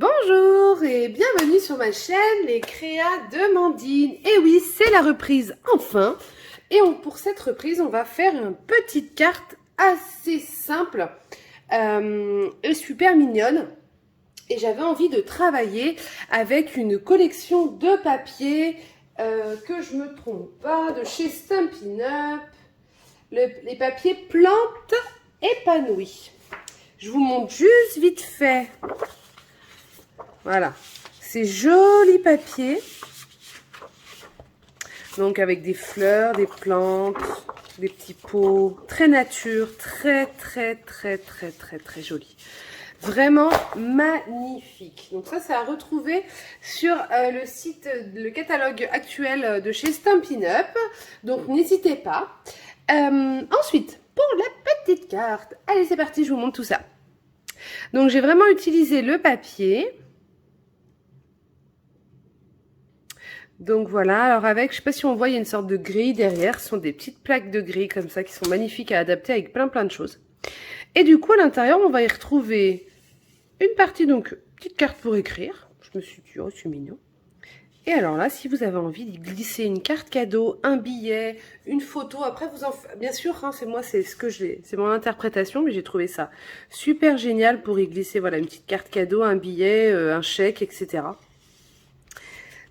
Bonjour et bienvenue sur ma chaîne Les Créas de Mandine. Et oui, c'est la reprise enfin. Et pour cette reprise, on va faire une petite carte assez simple et super mignonne. Et j'avais envie de travailler avec une collection de papiers, que je me trompe pas, de chez Stampin' Up. Les papiers plantes épanouies. Je vous montre juste vite fait. Voilà, ces jolis papiers. Donc avec des fleurs, des plantes, des petits pots, très nature, très joli. Vraiment magnifique. Donc ça, c'est à retrouver sur le site, le catalogue actuel de chez Stampin' Up. Donc n'hésitez pas. Ensuite, pour la petite carte, allez c'est parti, je vous montre tout ça. Donc j'ai vraiment utilisé le papier. Donc voilà, alors avec, je sais pas si on voit, il y a une sorte de grille derrière. Ce sont des petites plaques de grille comme ça qui sont magnifiques à adapter avec plein de choses. Et du coup, à l'intérieur, on va y retrouver une partie, donc, petite carte pour écrire. Je me suis dit, oh, c'est mignon. Et alors là, si vous avez envie d'y glisser une carte cadeau, un billet, une photo, après, bien sûr, hein, c'est moi, c'est mon interprétation, mais j'ai trouvé ça super génial pour y glisser, voilà, une petite carte cadeau, un billet, un chèque, etc.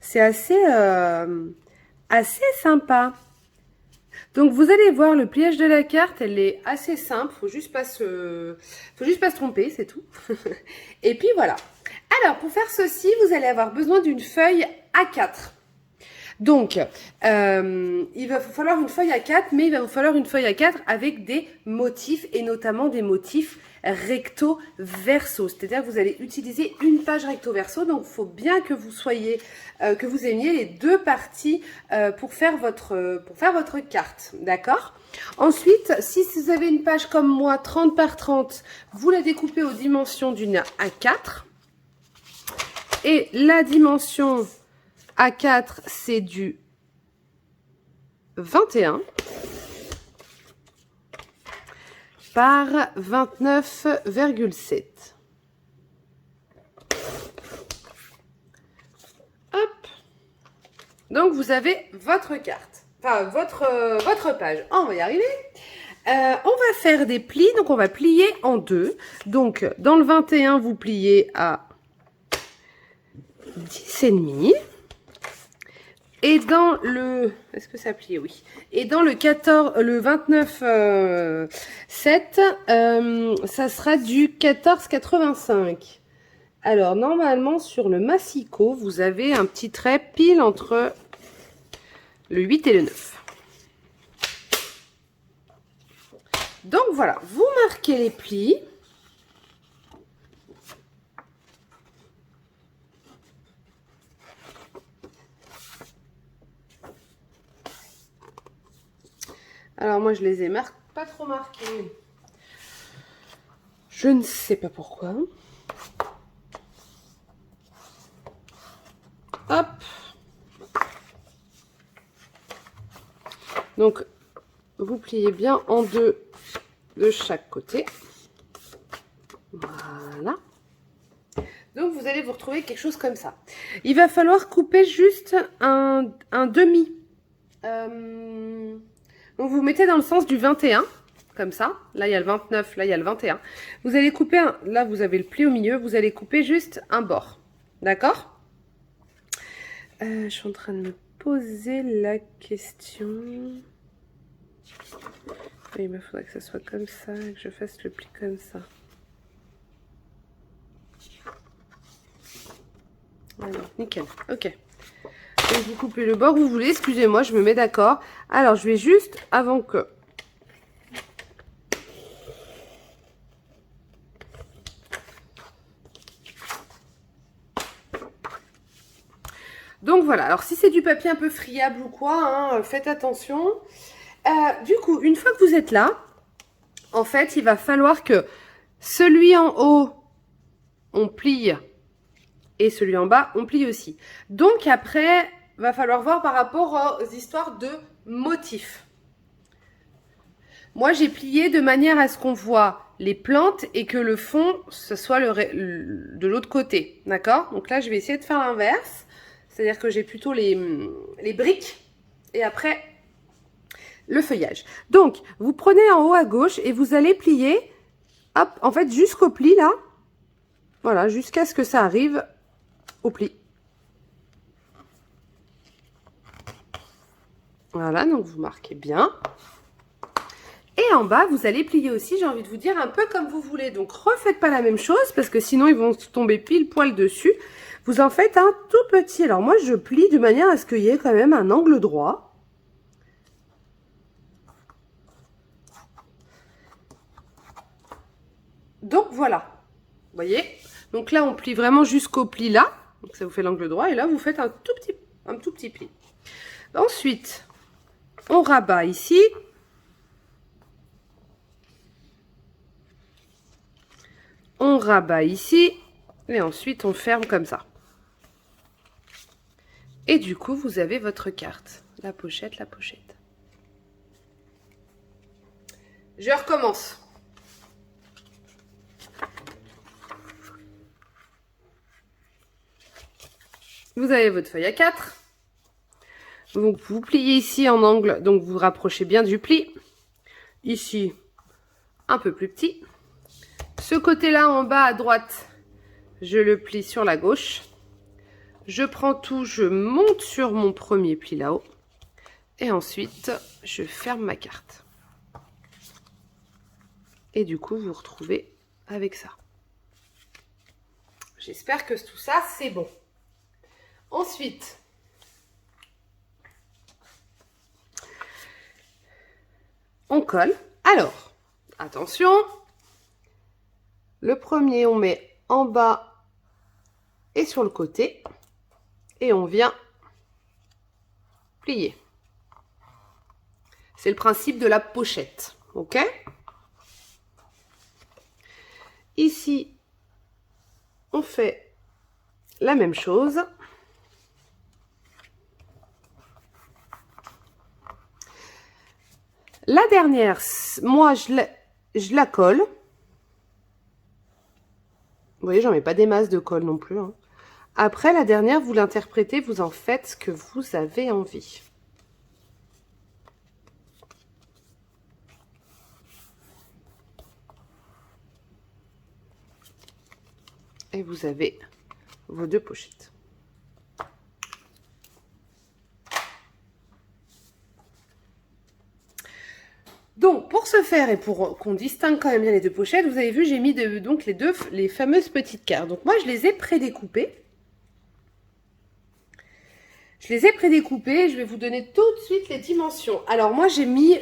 C'est assez sympa. Donc vous allez voir, le pliage de la carte, elle est assez simple. Faut juste pas se tromper, c'est tout. Et puis voilà. Alors pour faire ceci, vous allez avoir besoin d'une feuille A4. Donc, il va vous falloir une feuille A4, mais il va vous falloir une feuille A4 avec des motifs, et notamment des motifs recto verso. C'est-à-dire que vous allez utiliser une page recto verso. Donc, il faut bien que vous soyez, que vous aimiez les deux parties pour faire votre carte. D'accord? Ensuite, si vous avez une page comme moi, 30 par 30, vous la découpez aux dimensions d'une A4. Et la dimension A4, c'est du 21 par 29,7. Hop. Donc, vous avez votre carte. Enfin, votre page. Oh, on va y arriver. On va faire des plis. Donc, on va plier en deux. Donc, dans le 21, vous pliez à 10,5. Et dans le... Est-ce que ça plie? Oui. Et dans le 29,7, ça sera du 14,85. Alors, normalement, sur le massicot, vous avez un petit trait pile entre le 8 et le 9. Donc, voilà. Vous marquez les plis. Alors moi je les ai pas trop marqués. Je ne sais pas pourquoi. Hop. Donc vous pliez bien en deux de chaque côté. Voilà. Donc vous allez vous retrouver quelque chose comme ça. Il va falloir couper juste un demi. Donc vous mettez dans le sens du 21, comme ça. Là il y a le 29, là il y a le 21. Vous allez couper, là vous avez le pli au milieu, vous allez couper juste un bord. D'accord? Je suis en train de me poser la question. Oui, il me faudrait que ça soit comme ça, et que je fasse le pli comme ça. Alors, nickel, ok. Et vous coupez le bord que vous voulez, excusez-moi, je me mets d'accord. Alors, je vais juste, avant que... Donc voilà, alors si c'est du papier un peu friable ou quoi, hein, faites attention. Du coup, une fois que vous êtes là, en fait, il va falloir que celui en haut, on plie, et celui en bas, on plie aussi. Donc après, va falloir voir par rapport aux histoires de motifs. Moi, j'ai plié de manière à ce qu'on voit les plantes et que le fond, ce soit de l'autre côté. D'accord? Donc là, je vais essayer de faire l'inverse. C'est-à-dire que j'ai plutôt les briques et après le feuillage. Donc, vous prenez en haut à gauche et vous allez plier, hop, en fait, jusqu'au pli là. Voilà, jusqu'à ce que ça arrive au pli. Voilà, donc vous marquez bien. Et en bas, vous allez plier aussi, j'ai envie de vous dire, un peu comme vous voulez. Donc, refaites pas la même chose parce que sinon, ils vont tomber pile poil dessus. Vous en faites un tout petit. Alors, moi, je plie de manière à ce qu'il y ait quand même un angle droit. Donc, voilà. Vous voyez? Donc là, on plie vraiment jusqu'au pli là. Donc, ça vous fait l'angle droit. Et là, vous faites un tout petit pli. Ensuite, on rabat ici. On rabat ici. Et ensuite, on ferme comme ça. Et du coup, vous avez votre carte. La pochette, la pochette. Je recommence. Vous avez votre feuille A4. Donc, vous pliez ici en angle. Donc, vous rapprochez bien du pli. Ici, un peu plus petit. Ce côté-là, en bas à droite, je le plie sur la gauche. Je prends tout, je monte sur mon premier pli là-haut. Et ensuite, je ferme ma carte. Et du coup, vous vous retrouvez avec ça. J'espère que tout ça, c'est bon. Ensuite, on colle. Alors, attention. Le premier, on met en bas et sur le côté. Et on vient plier. C'est le principe de la pochette. Ok? Ici, on fait la même chose. La dernière, moi, je la colle. Vous voyez, j'en mets pas des masses de colle non plus. Hein. Après, la dernière, vous l'interprétez, vous en faites ce que vous avez envie. Et vous avez vos deux pochettes. Donc, pour ce faire et pour qu'on distingue quand même bien les deux pochettes, vous avez vu, j'ai mis donc les fameuses petites cartes. Donc, moi, je les ai prédécoupées. Je les ai prédécoupées. Je vais vous donner tout de suite les dimensions. Alors, moi, j'ai mis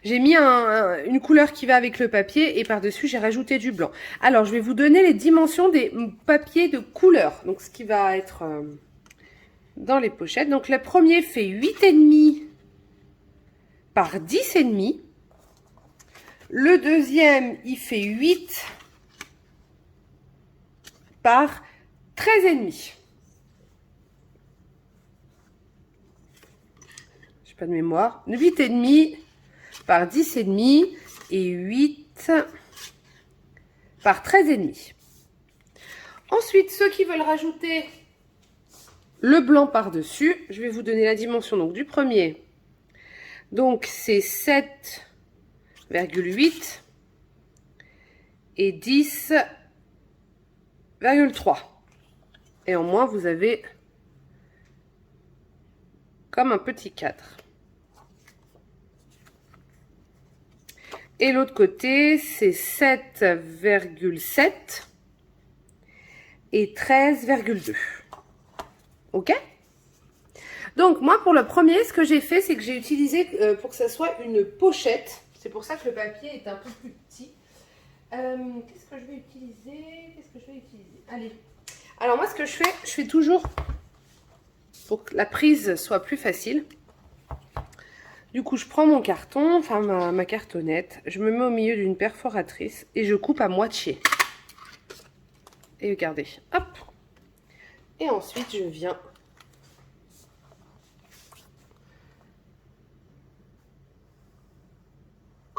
j'ai mis une couleur qui va avec le papier et par-dessus, j'ai rajouté du blanc. Alors, je vais vous donner les dimensions des papiers de couleur. Donc, ce qui va être dans les pochettes. Donc, le premier fait 8,5 par 10,5. Le deuxième, il fait 8 par 13,5. J'ai pas de mémoire. 8,5 par 10,5 et 8 par 13,5. Ensuite, ceux qui veulent rajouter le blanc par-dessus, je vais vous donner la dimension donc, du premier. Donc, c'est 7,8 et 10,3. Et en moins, vous avez comme un petit cadre. Et l'autre côté, c'est 7,7 et 13,2. Ok? Donc, moi, pour le premier, ce que j'ai fait, c'est que j'ai utilisé, pour que ça soit une pochette, c'est pour ça que le papier est un peu plus petit. Qu'est-ce que je vais utiliser? Allez. Alors, moi, ce que je fais toujours, pour que la prise soit plus facile. Du coup, je prends mon carton, enfin ma cartonnette, je me mets au milieu d'une perforatrice et je coupe à moitié. Et regardez, hop. Et ensuite, je viens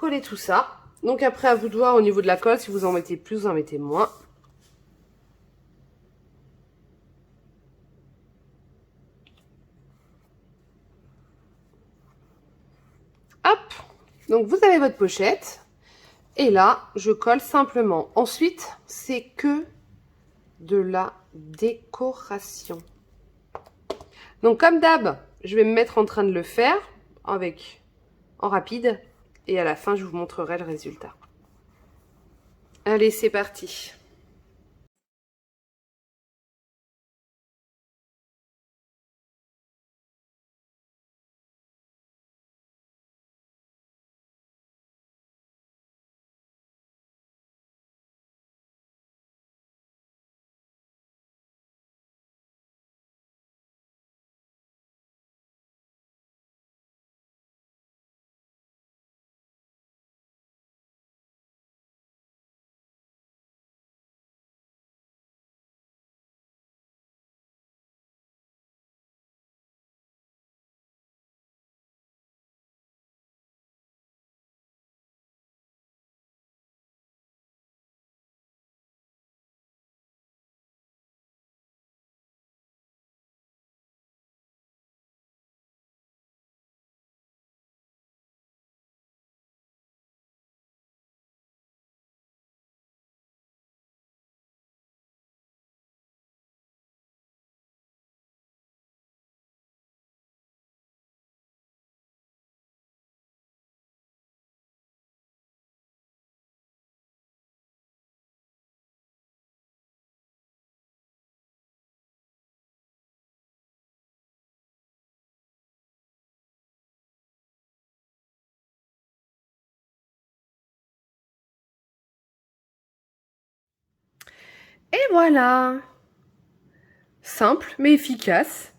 coller tout ça. Donc après, à vous de voir au niveau de la colle, si vous en mettez plus, vous en mettez moins. Hop, donc vous avez votre pochette. Et là, je colle simplement. Ensuite, c'est que de la décoration. Donc comme d'hab, je vais me mettre en train de le faire en rapide. Et à la fin, je vous montrerai le résultat. Allez, c'est parti. Et voilà. Simple, mais efficace.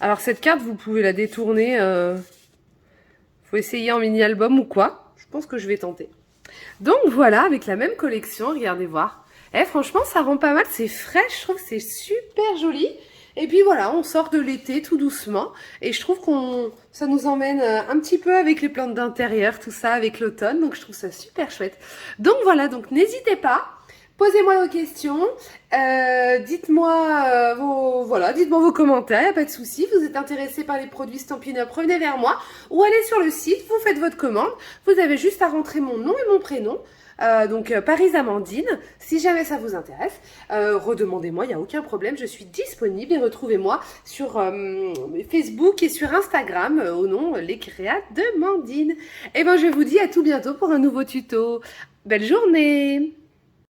Alors cette carte, vous pouvez la détourner. Faut essayer en mini-album ou quoi. Je pense que je vais tenter. Donc voilà, avec la même collection, regardez voir. Eh, franchement, ça rend pas mal, c'est frais, je trouve que c'est super joli. Et puis voilà, on sort de l'été tout doucement. Et je trouve ça nous emmène un petit peu avec les plantes d'intérieur, tout ça, avec l'automne. Donc je trouve ça super chouette. Donc voilà, donc n'hésitez pas. Posez-moi vos questions, dites-moi dites-moi vos commentaires, y a pas de souci. Vous êtes intéressé par les produits Stampin' Up, revenez vers moi ou allez sur le site, vous faites votre commande. Vous avez juste à rentrer mon nom et mon prénom. Paris Amandine, si jamais ça vous intéresse, redemandez-moi, il n'y a aucun problème, je suis disponible et retrouvez-moi sur Facebook et sur Instagram au nom Les Créas de Mandine. Et ben je vous dis à tout bientôt pour un nouveau tuto. Belle journée!